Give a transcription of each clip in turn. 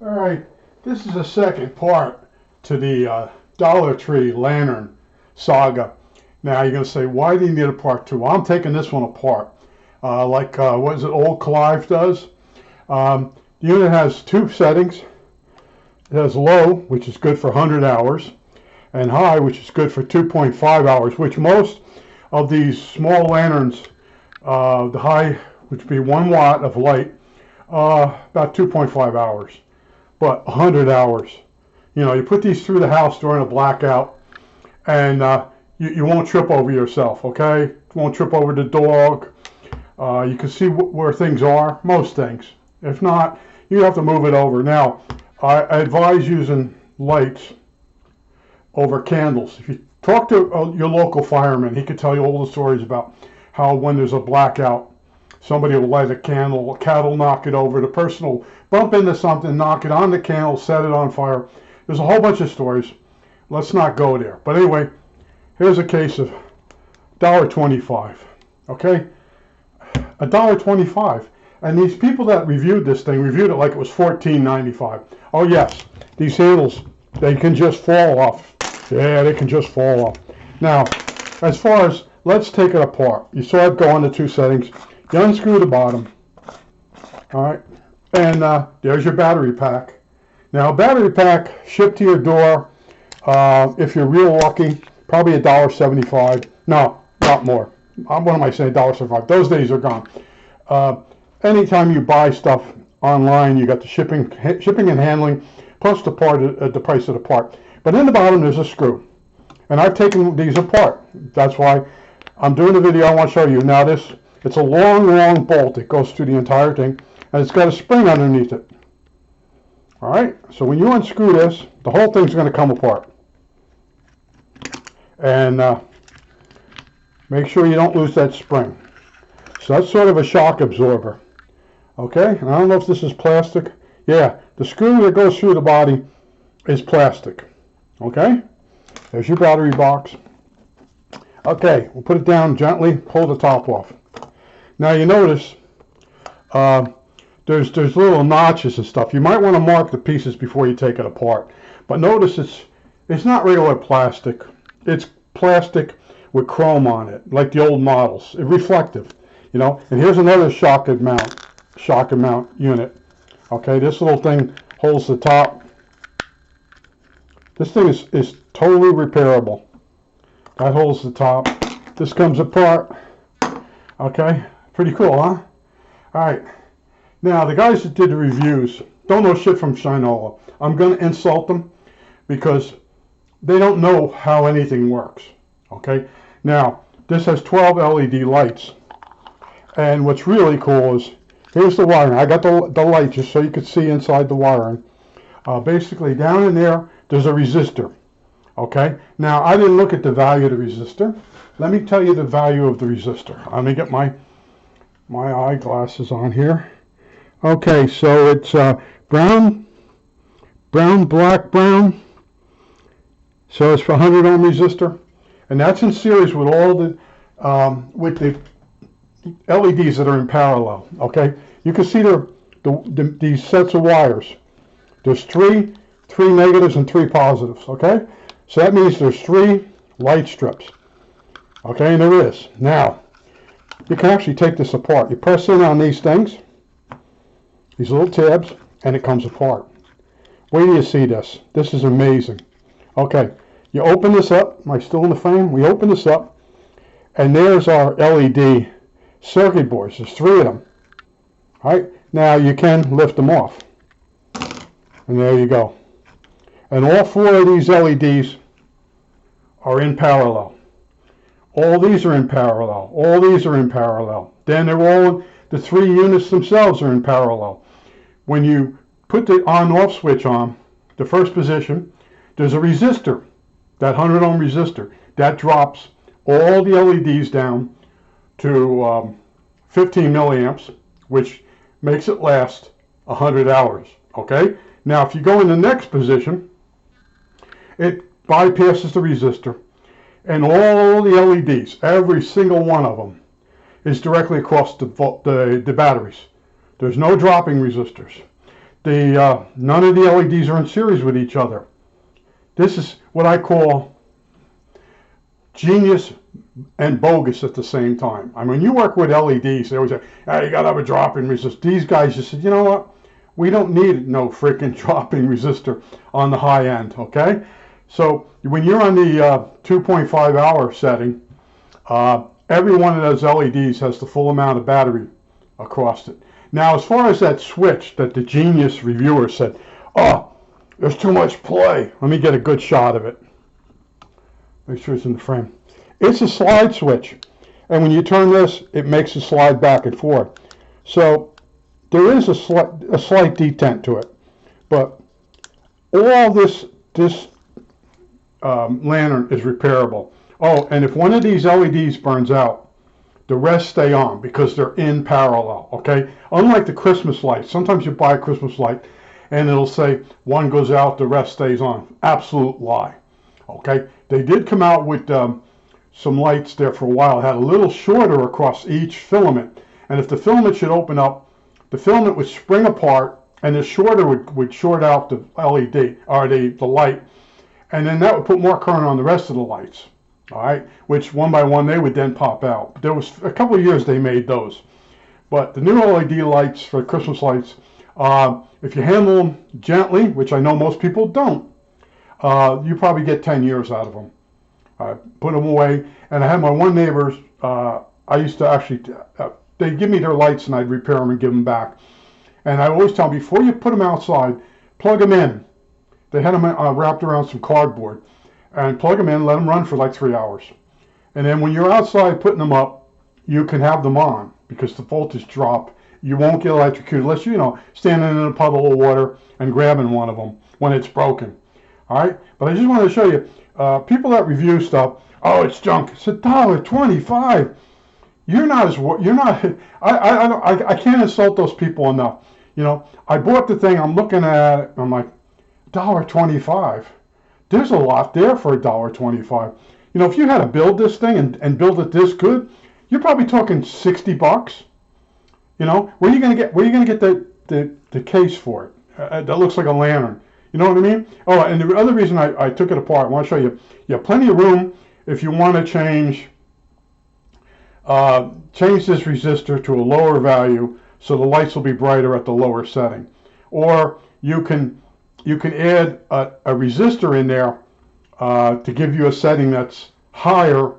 All right, this is the second part to the Dollar Tree lantern saga. Now you're going to say, why do you need a part two? Well, I'm taking this one apart. What is it, Old Clive does? The unit has two settings. It has low, which is good for 100 hours, and high, which is good for 2.5 hours, which most of these small lanterns, the high, which would be 1 watt of light, about 2.5 hours. But 100 hours. You know, you put these through the house during a blackout, and you won't trip over yourself, okay? You won't trip over the dog. You can see where things are, most things. If not, you have to move it over. Now, I advise using lights over candles. If you talk to your local fireman, he could tell you all the stories about how when there's a blackout, somebody will light a candle, a cat will knock it over, the person will bump into something, knock it on the candle, set it on fire. There's a whole bunch of stories. Let's not go there. But anyway, here's a case of $1.25. Okay? $1.25. And these people that reviewed this thing reviewed it like it was $14.95. Oh yes, these handles, they can just fall off. Yeah, they can just fall off. Now, as far as, let's take it apart. You saw it go on the two settings. You unscrew the bottom. All right, and there's your battery pack. Now, battery pack shipped to your door, if you're real lucky, probably $1.75. No, not more. What am I saying, $1.75? Those days are gone. Anytime you buy stuff online, you got the shipping and handling, plus the part at the price of the part. But in the bottom, there's a screw, and I've taken these apart. That's why I'm doing the video. I want to show you now. It's a long bolt. It goes through the entire thing, and it's got a spring underneath it. All right. So when you unscrew this, the whole thing's going to come apart, and make sure you don't lose that spring. So that's sort of a shock absorber. Okay, and I don't know if this is plastic. Yeah, the screw that goes through the body is plastic. Okay, there's your battery box. Okay, we'll put it down gently, pull the top off. Now you notice there's little notches and stuff. You might want to mark the pieces before you take it apart. But notice it's not regular plastic. It's plastic with chrome on it, like the old models. It's reflective, you know. And here's another shock and mount unit. Okay, this little thing holds the top. This thing is totally repairable. That holds the top. This comes apart. Okay, pretty cool, huh? All right. Now, the guys that did the reviews don't know shit from Shinola. I'm going to insult them because they don't know how anything works. Okay. Now, this has 12 LED lights. And what's really cool is, here's the wiring. I got the light just so you could see inside the wiring. Basically, down in there, there's a resistor. Okay. Now, I didn't look at the value of the resistor. Let me tell you the value of the resistor. Let me get my eyeglasses on here. Okay, so it's brown, black, brown. So it's for 100 ohm resistor, and that's in series with all the LEDs that are in parallel. Okay, you can see these sets of wires. There's three negatives and 3 positives. Okay, so that means there's 3 light strips. Okay, and there is. Now, you can actually take this apart. You press in on these things, these little tabs, and it comes apart. Wait till you see this. This is amazing. Okay, you open this up. Am I still in the frame? We open this up, and there's our LED circuit boards. There's 3 of them. All right, now you can lift them off. And there you go. And all 4 of these LEDs are in parallel. All these are in parallel. All these are in parallel. Then they're all, the 3 units themselves are in parallel. When you put the on-off switch on, the first position, there's a resistor, that 100 ohm resistor. That drops all the LEDs down to 15 milliamps, which makes it last 100 hours. Okay? Now, if you go in the next position, it bypasses the resistor, and all the LEDs, every single one of them, is directly across the batteries. There's no dropping resistors. none of the LEDs are in series with each other. This is what I call genius and bogus at the same time. I mean, you work with LEDs, they always say, hey, you got to have a drop-in resistor. These guys just said, you know what? We don't need no freaking drop-in resistor on the high end, okay? So when you're on the 2.5 hour setting, every one of those LEDs has the full amount of battery across it. Now, as far as that switch that the Genius reviewer said, oh, there's too much play. Let me get a good shot of it. Make sure it's in the frame. It's a slide switch. And when you turn this, it makes it slide back and forth. So there is a slight detent to it. But all this lantern is repairable. Oh, and if one of these LEDs burns out, the rest stay on because they're in parallel, okay? Unlike the Christmas lights, sometimes you buy a Christmas light and it'll say one goes out, the rest stays on. Absolute lie, okay? They did come out with some lights there for a while. It had a little shorter across each filament. And if the filament should open up, the filament would spring apart and the shorter would short out the LED, or the light. And then that would put more current on the rest of the lights. All right, which one by one they would then pop out. But there was a couple of years they made those. But the new LED lights for Christmas lights, if you handle them gently, which I know most people don't, you probably get 10 years out of them. Put them away. And I had my one neighbors, I used to actually, they'd give me their lights and I'd repair them and give them back. And I always tell them, before you put them outside, plug them in. They had them wrapped around some cardboard. And plug them in, let them run for like 3 hours. And then when you're outside putting them up, you can have them on because the voltage drop. You won't get electrocuted unless you're, standing in a puddle of water and grabbing one of them when it's broken. All right? But I just wanted to show you, people that review stuff, oh, it's junk. It's $1.25. I can't insult those people enough. I bought the thing, I'm looking at it, I'm like, $1.25. There's a lot there for $1.25. If you had to build this thing and build it this good, you're probably talking $60. Where are you gonna get the case for it? That looks like a lantern. You know what I mean? Oh, and the other reason I took it apart, I want to show you. You have plenty of room if you want to change this resistor to a lower value so the lights will be brighter at the lower setting, or you can add a resistor in there to give you a setting that's higher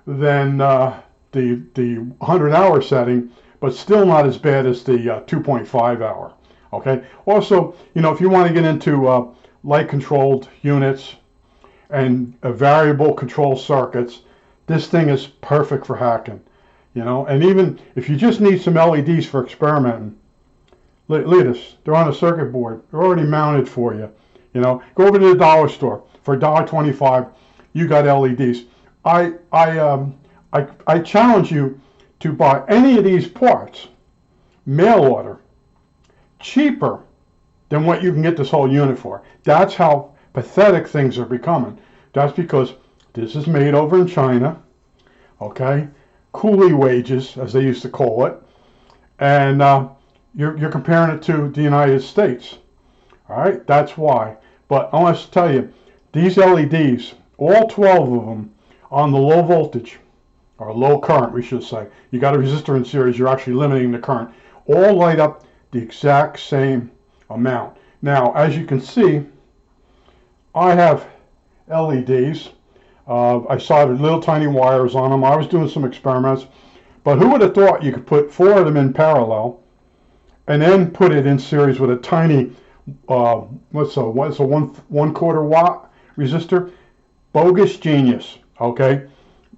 than the 100-hour setting, but still not as bad as the 2.5 hour. Okay. Also, if you want to get into light-controlled units and variable control circuits, this thing is perfect for hacking. And even if you just need some LEDs for experimenting, look at this. They're on a circuit board. They're already mounted for you. Go over to the dollar store for $1.25. You got LEDs. I challenge you to buy any of these parts, mail order, cheaper than what you can get this whole unit for. That's how pathetic things are becoming. That's because this is made over in China. Okay, coolie wages, as they used to call it, and you're comparing it to the United States. All right, that's why. But I want to tell you, these LEDs, all 12 of them, on the low voltage, or low current, we should say. You got a resistor in series, you're actually limiting the current. All light up the exact same amount. Now, as you can see, I have LEDs. I soldered little tiny wires on them. I was doing some experiments. But who would have thought you could put 4 of them in parallel and then put it in series with a tiny, what's a 1/4 watt resistor? Bogus genius, okay?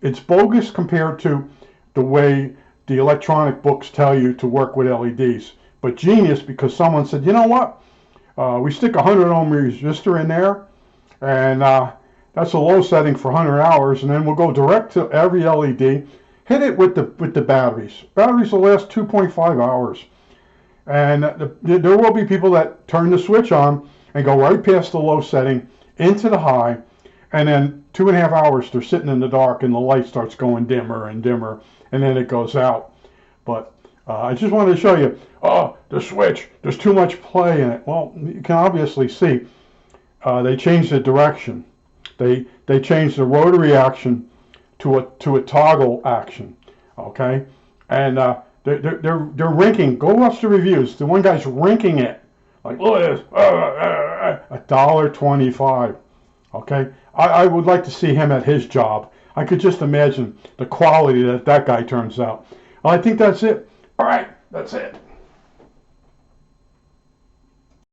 It's bogus compared to the way the electronic books tell you to work with LEDs. But genius because someone said, you know what? We stick a 100 ohm resistor in there, and that's a low setting for 100 hours, and then we'll go direct to every LED, hit it with the batteries. Batteries will last 2.5 hours. And there will be people that turn the switch on and go right past the low setting into the high, and then 2.5 hours they're sitting in the dark and the light starts going dimmer and dimmer, and then it goes out. But I just wanted to show you, the switch, there's too much play in it. Well, you can obviously see they changed the direction. They changed the rotary action to a toggle action. Okay, and they're rinking. Go watch the reviews. The one guy's rinking it like, look at this, $1.25. Okay, I would like to see him at his job. I could just imagine the quality that guy turns out. Well, I think that's it. All right, that's it.